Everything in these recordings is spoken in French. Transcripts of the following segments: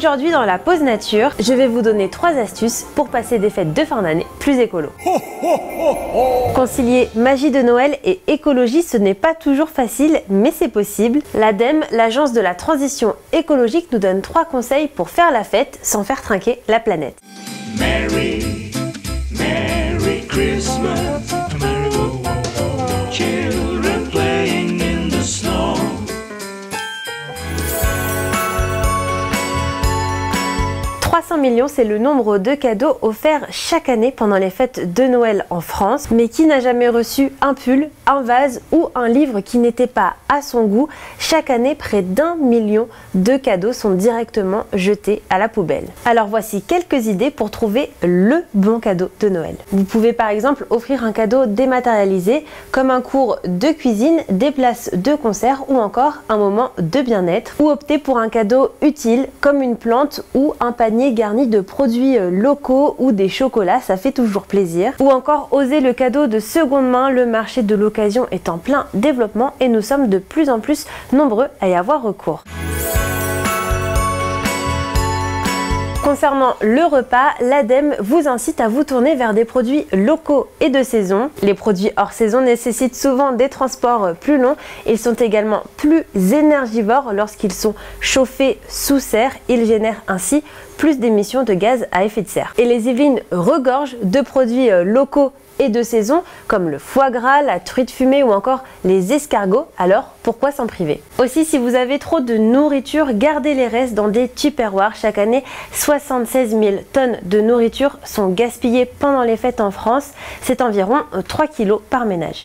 Aujourd'hui dans la pause nature, je vais vous donner 3 astuces pour passer des fêtes de fin d'année plus écolo. Concilier magie de Noël et écologie, ce n'est pas toujours facile, mais c'est possible. L'ADEME, l'agence de la transition écologique, nous donne 3 conseils pour faire la fête sans faire trinquer la planète. Merry Christmas, children playing in the snow. 300 millions, c'est le nombre de cadeaux offerts chaque année pendant les fêtes de Noël en France. Mais qui n'a jamais reçu un pull, un vase ou un livre qui n'était pas à son goût? Chaque année, près d'1 million de cadeaux sont directement jetés à la poubelle. Alors voici quelques idées pour trouver le bon cadeau de Noël. Vous pouvez par exemple offrir un cadeau dématérialisé comme un cours de cuisine, des places de concert ou encore un moment de bien-être. Ou opter pour un cadeau utile comme une plante ou un panier garni de produits locaux ou des chocolats, ça fait toujours plaisir. Ou encore oser le cadeau de seconde main, le marché de l'occasion est en plein développement et nous sommes de plus en plus nombreux à y avoir recours. Concernant le repas, l'ADEME vous incite à vous tourner vers des produits locaux et de saison. Les produits hors saison nécessitent souvent des transports plus longs. Ils sont également plus énergivores lorsqu'ils sont chauffés sous serre. Ils génèrent ainsi plus d'émissions de gaz à effet de serre. Et les Yvelines regorgent de produits locaux et de saison comme le foie gras, la truite fumée ou encore les escargots, alors pourquoi s'en priver? Aussi, si vous avez trop de nourriture, gardez les restes dans des tupperwares. Chaque année, 76 000 tonnes de nourriture sont gaspillées pendant les fêtes en France. C'est environ 3 kg par ménage.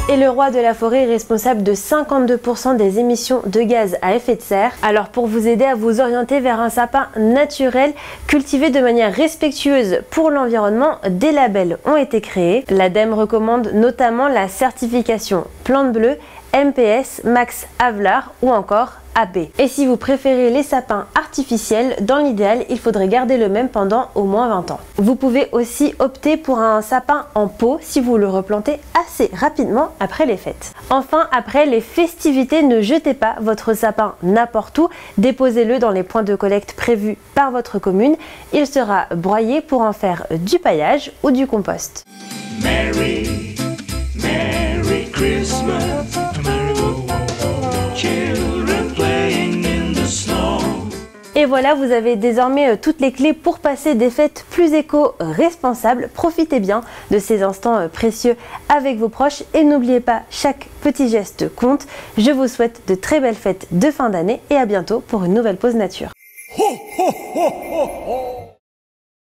Et le roi de la forêt est responsable de 52% des émissions de gaz à effet de serre. Alors pour vous aider à vous orienter vers un sapin naturel, cultivé de manière respectueuse pour l'environnement, des labels ont été créés. L'ADEME recommande notamment la certification Plante Bleue, MPS, Max Havelaar ou encore AB. Et si vous préférez les sapins artificiels, dans l'idéal, il faudrait garder le même pendant au moins 20 ans. Vous pouvez aussi opter pour un sapin en pot si vous le replantez assez rapidement après les fêtes. Enfin, après les festivités, ne jetez pas votre sapin n'importe où. Déposez-le dans les points de collecte prévus par votre commune. Il sera broyé pour en faire du paillage ou du compost. Merry Christmas, children playing in the snow. Et voilà, vous avez désormais toutes les clés pour passer des fêtes plus éco-responsables. Profitez bien de ces instants précieux avec vos proches et n'oubliez pas, chaque petit geste compte. Je vous souhaite de très belles fêtes de fin d'année et à bientôt pour une nouvelle pause nature. Ho, ho, ho, ho, ho.